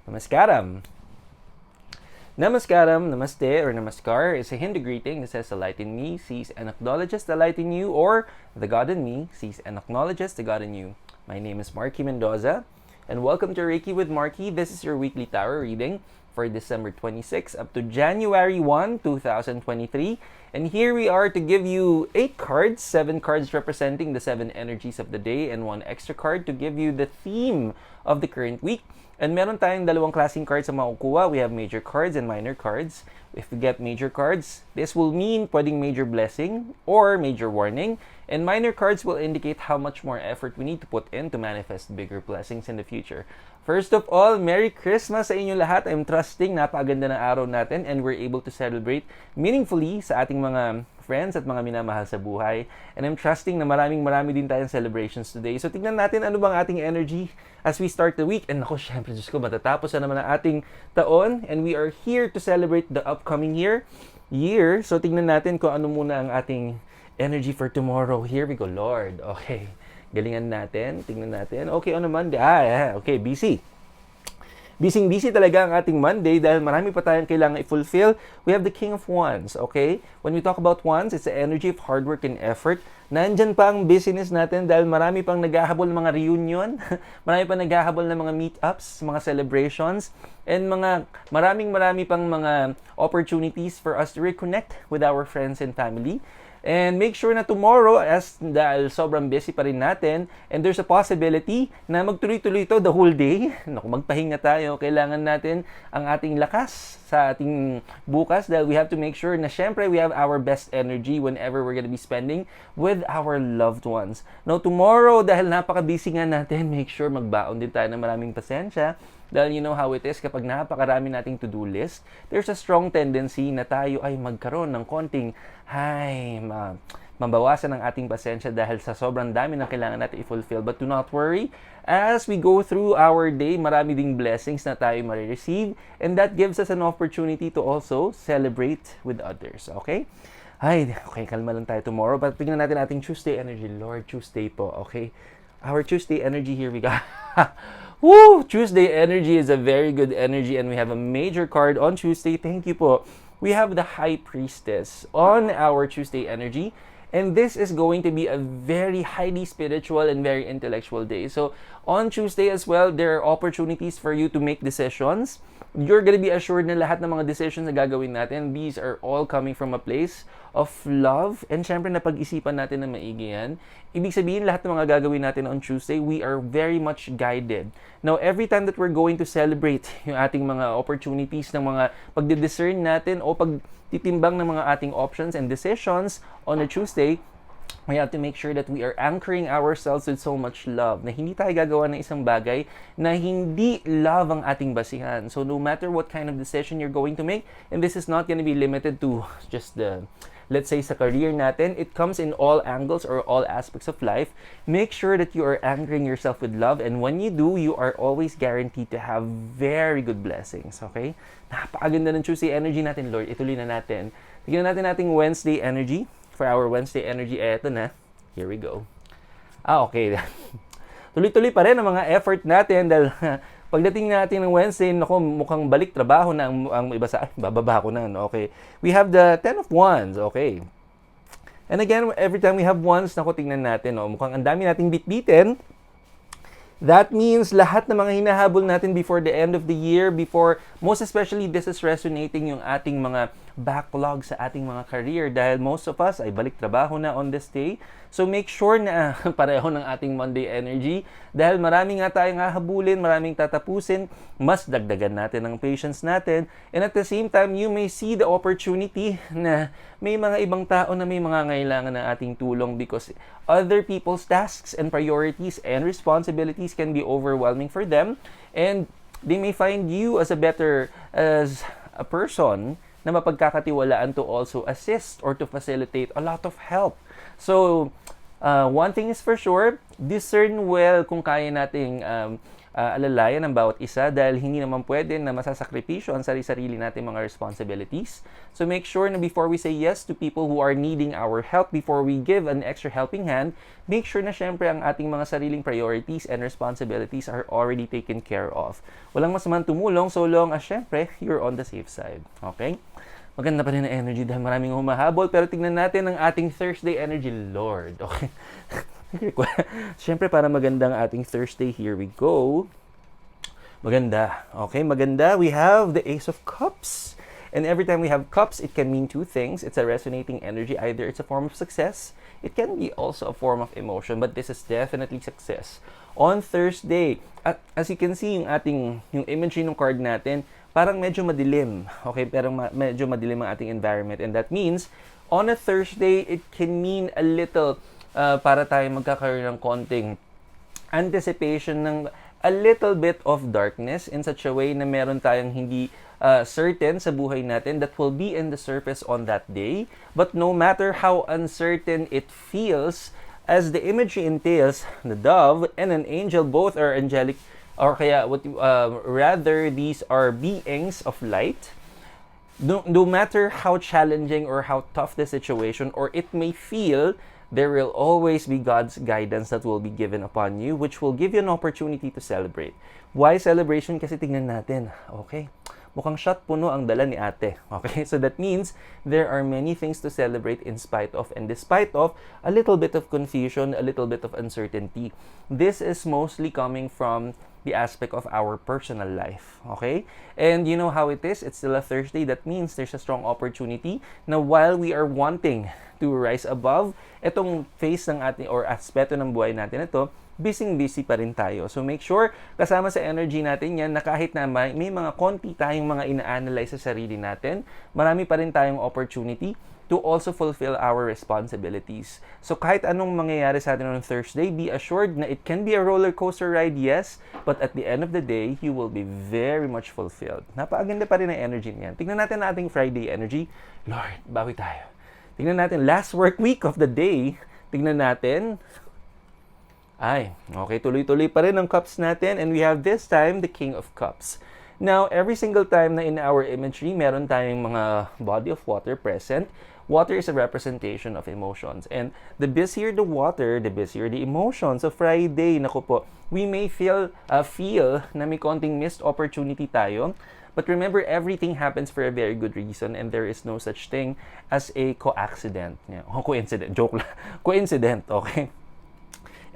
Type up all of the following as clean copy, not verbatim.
Namaskaram. Namaskaram, namaste, or namaskar is a Hindu greeting that says the light in me sees and acknowledges the light in you, or the God in me sees and acknowledges the God in you. My name is Marky Mendoza, and welcome to Reiki with Marky. This is your weekly tarot reading for December 26 up to January 1, 2023. And here we are to give you 8 cards, 7 cards representing the 7 energies of the day, and 1 extra card to give you the theme of the current week. And meron tayong dalawang klaseng cards na makukuha. We have major cards and minor cards. If we get major cards, this will mean pwedeng major blessing or major warning. And minor cards will indicate how much more effort we need to put in to manifest bigger blessings in the future. First of all, Merry Christmas sa inyo lahat. I'm trusting napakaganda ng araw natin and we're able to celebrate meaningfully sa ating mga friends at mga minamahal sa buhay. And I'm trusting na marami din tayong celebrations today. So tignan natin ano bang ating energy as we start the week. And ako, syempre, Diyos ko, matatapos na naman ang ating taon. And we are here to celebrate the upcoming year. So tignan natin kung ano muna ang ating energy for tomorrow. Here we go, Lord. Okay. Galingan natin. Tingnan natin. Okay, ano Monday? Okay, busy. Busy talaga ang ating Monday dahil marami pa tayong kailangan i-fulfill. We have the King of Wands, okay? When we talk about Wands, it's the energy of hard work and effort. Nandyan pa ang business natin dahil marami pang naghahabol ng mga reunion, marami pang naghahabol ng mga meetups, mga celebrations, and marami pang mga opportunities for us to reconnect with our friends and family. And make sure na tomorrow, dahil sobrang busy pa rin natin, and there's a possibility na magtuloy-tuloy ito the whole day. Naku, magpahinga tayo. Kailangan natin ang ating lakas sa ating bukas dahil we have to make sure na syempre we have our best energy whenever we're gonna be spending with our loved ones. Now, tomorrow, dahil napaka-busy nga natin, make sure magbaon din tayo ng maraming pasensya. Dahil you know how it is, kapag napakarami nating to-do list, there's a strong tendency na tayo ay magkaroon ng konting, mabawasan ang ating pasensya dahil sa sobrang dami ng kailangan natin i-fulfill. But do not worry, as we go through our day, marami ding blessings na tayo marireceive, and that gives us an opportunity to also celebrate with others, okay? Okay, kalma lang tayo tomorrow. But tingnan natin ating Tuesday energy. Lord, Tuesday po, okay? Our Tuesday energy, here we go. Woo! Tuesday energy is a very good energy and we have a major card on Tuesday. Thank you po. We have the High Priestess on our Tuesday energy. And this is going to be a very highly spiritual and very intellectual day. So, on Tuesday as well, there are opportunities for you to make decisions. You're gonna be assured na lahat ng mga decisions na gagawin natin, these are all coming from a place of love. And syempre, napag-isipan natin na maigi yan. Ibig sabihin, lahat ng mga gagawin natin on Tuesday, we are very much guided. Now, every time that we're going to celebrate yung ating mga opportunities ng mga pagdidiscern natin o pagtitimbang ng mga ating options and decisions on a Tuesday, we have to make sure that we are anchoring ourselves with so much love na hindi tayo gagawa ng isang bagay na hindi love ang ating basihan. So no matter what kind of decision you're going to make, and this is not going to be limited to just let's say sa career natin, it comes in all angles or all aspects of life. Make sure that you are anchoring yourself with love, and when you do, you are always guaranteed to have very good blessings, okay? Napakaganda ng Tuesday energy natin, Lord. Ituloy na natin. Tignan natin ating Wednesday energy. For our Wednesday energy, eto na. Here we go. Okay. Tuloy-tuloy pa rin ang mga effort natin dahil pagdating natin ng Wednesday, mukhang balik trabaho na ang iba sa, bababa ko na. Okay. We have the Ten of Wands. Okay. And again, every time we have wands, tingnan natin. Mukhang ang dami nating bitbitin. That means lahat ng mga hinahabol natin before the end of the year, most especially this is resonating yung ating mga backlog sa ating mga career dahil most of us ay balik trabaho na on this day. So make sure na pareho ng ating Monday energy dahil marami nga tayong hahabulin, maraming tatapusin, mas dagdagan natin ang patience natin. And at the same time, you may see the opportunity na may mga ibang tao na may mga ngailangan ng ating tulong because other people's tasks and priorities and responsibilities can be overwhelming for them, and they may find you as a person na mapagkakatiwalaan to also assist or to facilitate a lot of help. So, one thing is for sure, discern well kung kaya nating alalayan ng bawat isa dahil hindi naman pwede na masasakripisyo ang sarili-sarili natin mga responsibilities. So make sure na before we say yes to people who are needing our help, before we give an extra helping hand, make sure na syempre ang ating mga sariling priorities and responsibilities are already taken care of. Walang masamang tumulong so long as syempre you're on the safe side. Okay? Maganda pa rin ang energy dahil maraming humahabol, pero tignan natin ang ating Thursday energy, Lord. Okay? Siyempre, para magandang ating Thursday, here we go. Maganda. Okay, maganda. We have the Ace of Cups. And every time we have cups, it can mean two things. It's a resonating energy. Either it's a form of success, it can be also a form of emotion, but this is definitely success. On Thursday, as you can see, yung imagery ng card natin, parang medyo madilim. Okay, pero medyo madilim ang ating environment. And that means, on a Thursday, it can mean a little para tayo magkakaroon ng konting anticipation ng a little bit of darkness in such a way na meron tayong hindi certain sa buhay natin that will be in the surface on that day. But no matter how uncertain it feels, as the imagery entails, the dove and an angel both are angelic, or kaya rather these are beings of light. No matter how challenging or how tough the situation or it may feel, there will always be God's guidance that will be given upon you, which will give you an opportunity to celebrate. Why celebration? Kasi tingnan natin, okay, mukhang shot puno ang dala ni ate. Okay, so that means there are many things to celebrate in spite of and despite of a little bit of confusion, a little bit of uncertainty. This is mostly coming from the aspect of our personal life. Okay? And you know how it is? It's still a Thursday. That means there's a strong opportunity na while we are wanting to rise above, itong phase ng ating or aspeto ng buhay natin ito, busy pa rin tayo. So make sure kasama sa energy natin yan na kahit na may mga konti tayong mga ina-analyze sa sarili natin, marami pa rin tayong opportunity to also fulfill our responsibilities. So kahit anong mangyayari sa atin on Thursday, be assured na it can be a roller coaster ride, yes, but at the end of the day, you will be very much fulfilled. Napakaganda pa rin ang energy niyan. Tingnan natin ang ating Friday energy. Lord, bawi tayo. Tingnan natin, last work week of the day. Tingnan natin. Ay, okay, tuloy-tuloy pa rin ang cups natin. And we have this time, the King of Cups. Now, every single time na in our imagery, meron tayong mga body of water present. Water is a representation of emotions. And the busier the water, the busier the emotions. So Friday, naku po, we may feel na may konting missed opportunity tayo. But remember, everything happens for a very good reason and there is no such thing as a coincident. Yeah, coincident, joke lang. Coincident, okay?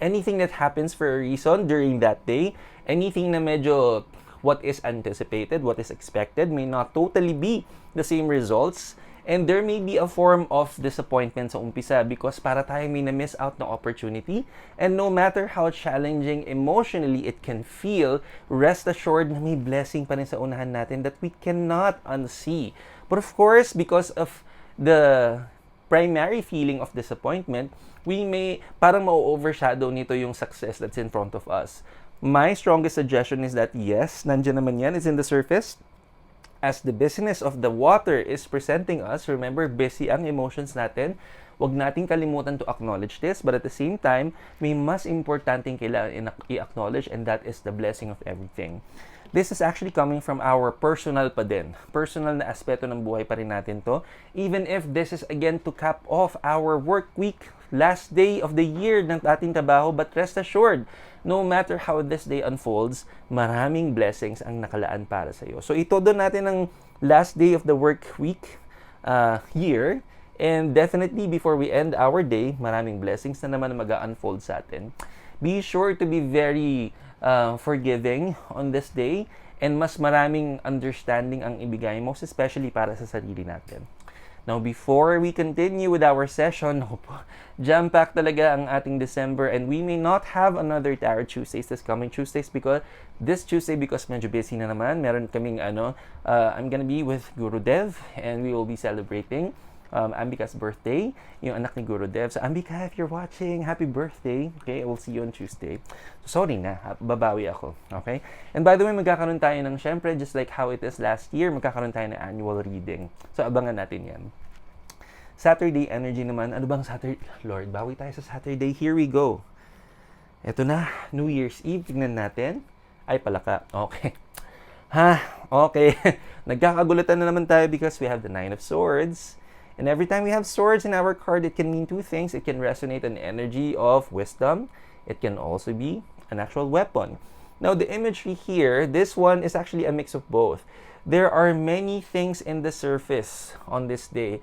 Anything that happens for a reason during that day, anything na medyo what is anticipated, what is expected may not totally be the same results. And there may be a form of disappointment sa umpisa because para tayo may na-miss out na opportunity. And no matter how challenging emotionally it can feel, rest assured na may blessing pa rin sa unahan natin that we cannot unsee. But of course, because of the primary feeling of disappointment, we may parang ma-overshadow nito yung success that's in front of us. My strongest suggestion is that yes, nandiyan naman yan, it's in the surface. As the busyness of the water is presenting us, remember, busy ang emotions natin. Huwag nating kalimutan to acknowledge this, but at the same time, may mas importanteng kailangan i-acknowledge, and that is the blessing of everything. This is actually coming from our personal pa din. Personal na aspeto ng buhay pa rin natin to. Even if this is again to cap off our work week, last day of the year ng ating trabaho, but rest assured, no matter how this day unfolds, maraming blessings ang nakalaan para sa iyo. So itodo natin ang last day of the work week year, and definitely before we end our day, maraming blessings na naman mag-unfold sa atin. Be sure to be very forgiving on this day, and mas maraming understanding ang ibigay, most especially para sa sarili natin. Now, before we continue with our session, jam-packed talaga ang ating December, and we may not have another Tarot Tuesdays this coming Tuesdays because medyo busy na naman. Meron kaming I'm gonna be with Guru Dev, and we will be celebrating Ambika's birthday, yung anak ni Guru Dev. So Ambika, if you're watching, happy birthday. Okay, I will see you on Tuesday. So sorry na, babawi ako. Okay? And by the way, magkakaroon tayo ng, syempre, just like how it is last year, magkakaroon tayo ng annual reading. So abangan natin yan. Saturday energy naman. Ano bang Saturday? Lord, bawi tayo sa Saturday. Here we go. Ito na, New Year's Eve. Tingnan natin. Ay, palaka. Okay. Ha, okay. Nagkakagulatan na naman tayo because we have the Nine of Swords. And every time we have swords in our card, it can mean two things. It can resonate an energy of wisdom. It can also be an actual weapon. Now, the imagery here, this one is actually a mix of both. There are many things in the surface on this day.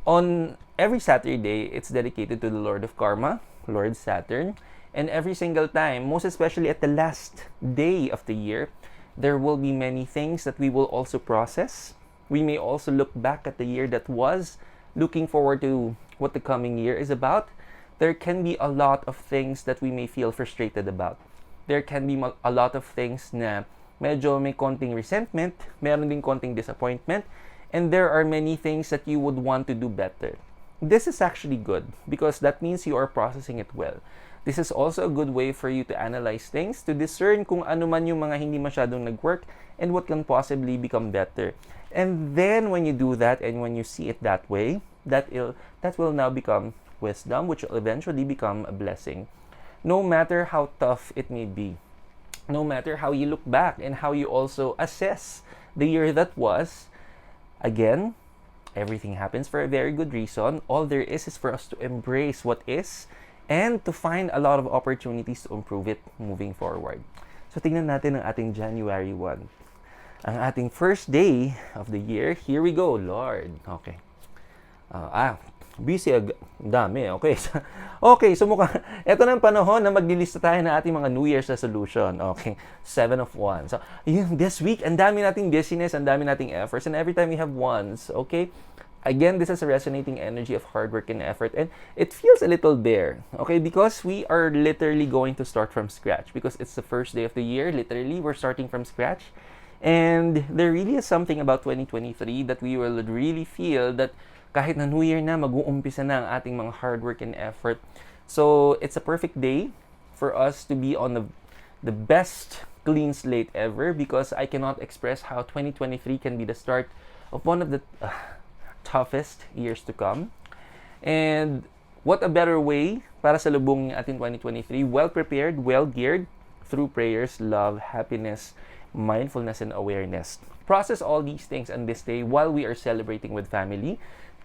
On every Saturday, it's dedicated to the Lord of Karma, Lord Saturn. And every single time, most especially at the last day of the year, there will be many things that we will also process. We may also look back at the year that was, looking forward to what the coming year is about. There can be a lot of things that we may feel frustrated about. There can be a lot of things na medyo may konting resentment, meron din konting disappointment, and there are many things that you would want to do better. This is actually good because that means you are processing it well. This is also a good way for you to analyze things, to discern kung ano man yung mga hindi masyadong nag-work and what can possibly become better. And then when you do that and when you see it that way, that will now become wisdom, which will eventually become a blessing. No matter how tough it may be, no matter how you look back and how you also assess the year that was, again, everything happens for a very good reason. All there is for us to embrace what is and to find a lot of opportunities to improve it moving forward. So tingnan natin ang ating January 1. Ang ating first day of the year. Here we go, Lord. Okay. Busy dami. Okay. Okay, so ito na ang panahon na maglilista tayo ng ating mga New Year's resolution. Okay. 7 of Wands. So, this week, ang dami nating busyness, ang dami nating efforts, and every time we have wands, okay? Again, this is a resonating energy of hard work and effort, and it feels a little bare, okay? Because we are literally going to start from scratch, because it's the first day of the year, literally, we're starting from scratch, and there really is something about 2023 that we will really feel that kahit na New Year na, mag-uumpisa na ang ating mga hard work and effort. So, it's a perfect day for us to be on the best clean slate ever, because I cannot express how 2023 can be the start of one of the toughest years to come. And what a better way para sa lubong ating 2023, well prepared, well geared through prayers, love, happiness, mindfulness, and awareness. Process all these things on this day while we are celebrating with family.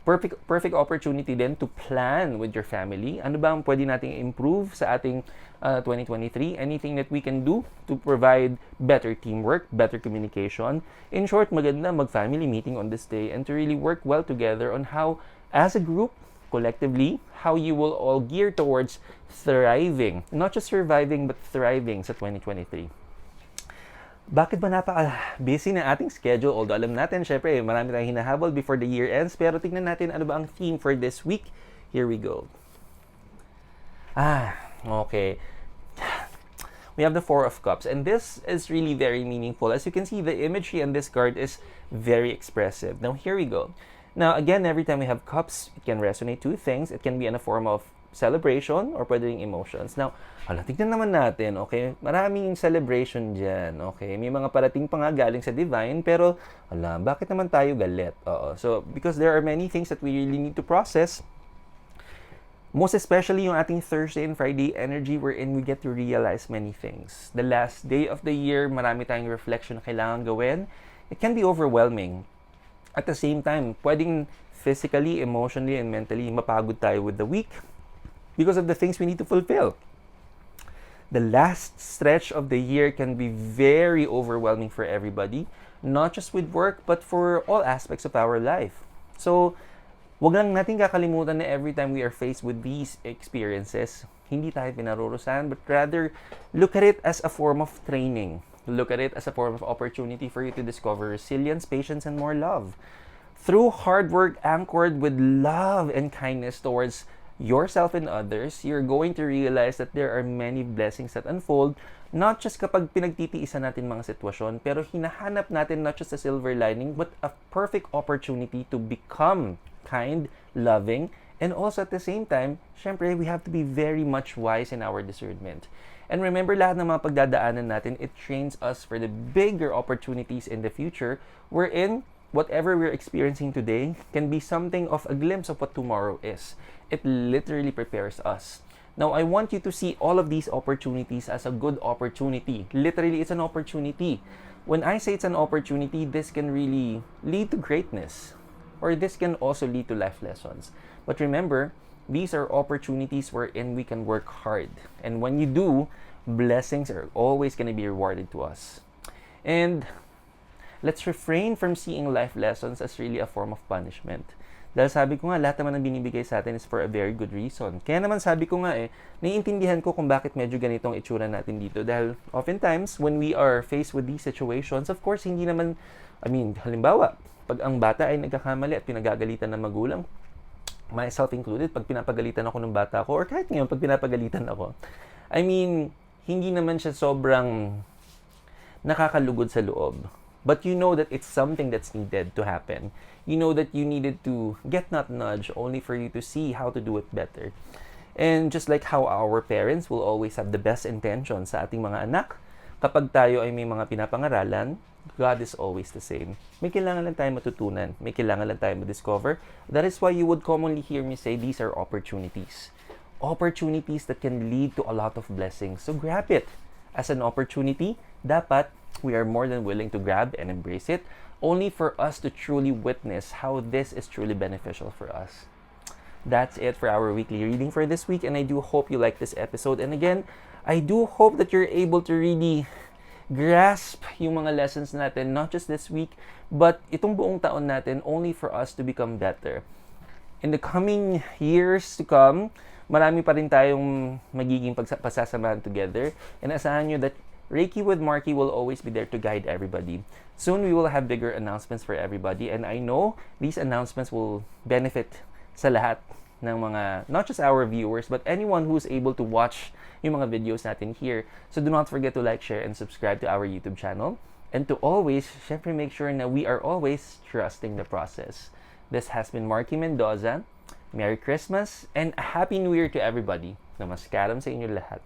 Perfect opportunity then to plan with your family. Ano ba ang pwede nating improve sa ating 2023? Anything that we can do to provide better teamwork, better communication. In short, maganda mag-family meeting on this day and to really work well together on how, as a group, collectively, how you will all gear towards thriving. Not just surviving, but thriving sa 2023. Bakit ba napaka-busy na ating schedule? Although alam natin, syempre, marami tayong hinahabol before the year ends. Pero tignan natin ano ba ang theme for this week. Here we go. Okay. We have the Four of Cups. And this is really very meaningful. As you can see, the imagery on this card is very expressive. Now, here we go. Now, again, every time we have cups, it can resonate two things. It can be in a form of celebration or pwede ring emotions. Now, tignan naman natin, okay? Maraming celebration dyan, okay? May mga parating pa nga galing sa divine, pero, bakit naman tayo galit? So, because there are many things that we really need to process, most especially yung ating Thursday and Friday energy wherein we get to realize many things. The last day of the year, marami tayong reflection na kailangan gawin. It can be overwhelming. At the same time, pwedeng physically, emotionally, and mentally mapagod tayo with the week because of the things we need to fulfill. The last stretch of the year can be very overwhelming for everybody, not just with work, but for all aspects of our life. So, wag lang natin kakalimutan na every time we are faced with these experiences, hindi tayo pinarurusahan, but rather look at it as a form of training. Look at it as a form of opportunity for you to discover resilience, patience, and more love. Through hard work anchored with love and kindness towards yourself and others, you're going to realize that there are many blessings that unfold, not just kapag pinagtitiisan natin mga sitwasyon, pero hinahanap natin not just a silver lining, but a perfect opportunity to become kind, loving, and also at the same time, syempre, we have to be very much wise in our discernment. And remember, lahat ng mga pagdadaanan natin, it trains us for the bigger opportunities in the future, wherein whatever we're experiencing today can be something of a glimpse of what tomorrow is. It literally prepares us Now, I want you to see all of these opportunities as a good opportunity. Literally, it's an opportunity. When I say it's an opportunity, this can really lead to greatness, or this can also lead to life lessons. But remember, these are opportunities wherein we can work hard. And when you do, blessings are always going to be rewarded to us. And let's refrain from seeing life lessons as really a form of punishment. Dahil sabi ko nga, lahat naman ng binibigay sa atin is for a very good reason. Kaya naman sabi ko nga naiintindihan ko kung bakit medyo ganitong itsura natin dito. Dahil oftentimes, when we are faced with these situations, of course, hindi naman, halimbawa, pag ang bata ay nagkakamali at pinagagalitan ng magulang, myself included, pag pinapagalitan ako ng bata ko, or kahit ngayon, pag pinapagalitan ako, hindi naman siya sobrang nakakalugod sa loob. But you know that it's something that's needed to happen. You know that you needed to get that nudge only for you to see how to do it better. And just like how our parents will always have the best intentions sa ating mga anak, kapag tayo ay may mga pinapangaralan, God is always the same. May kailangan lang tayo matutunan. May kailangan lang tayo ma-discover. That is why you would commonly hear me say these are opportunities. Opportunities that can lead to a lot of blessings. So grab it as an opportunity. Dapat we are more than willing to grab and embrace it, only for us to truly witness how this is truly beneficial for us. That's it for our weekly reading for this week, and I do hope you like this episode. And again, I do hope that you're able to really grasp yung mga lessons natin, not just this week, but itong buong taon natin, only for us to become better. In the coming years to come, marami pa rin tayong magiging pasasamahan together, and asahan nyo that Reiki with Marky will always be there to guide everybody. Soon we will have bigger announcements for everybody, and I know these announcements will benefit sa lahat ng mga, not just our viewers, but anyone who's able to watch yung mga videos natin here. So do not forget to like, share, and subscribe to our YouTube channel. And to always, syempre make sure na we are always trusting the process. This has been Marky Mendoza. Merry Christmas and a Happy New Year to everybody. Namaskaram sa inyo lahat.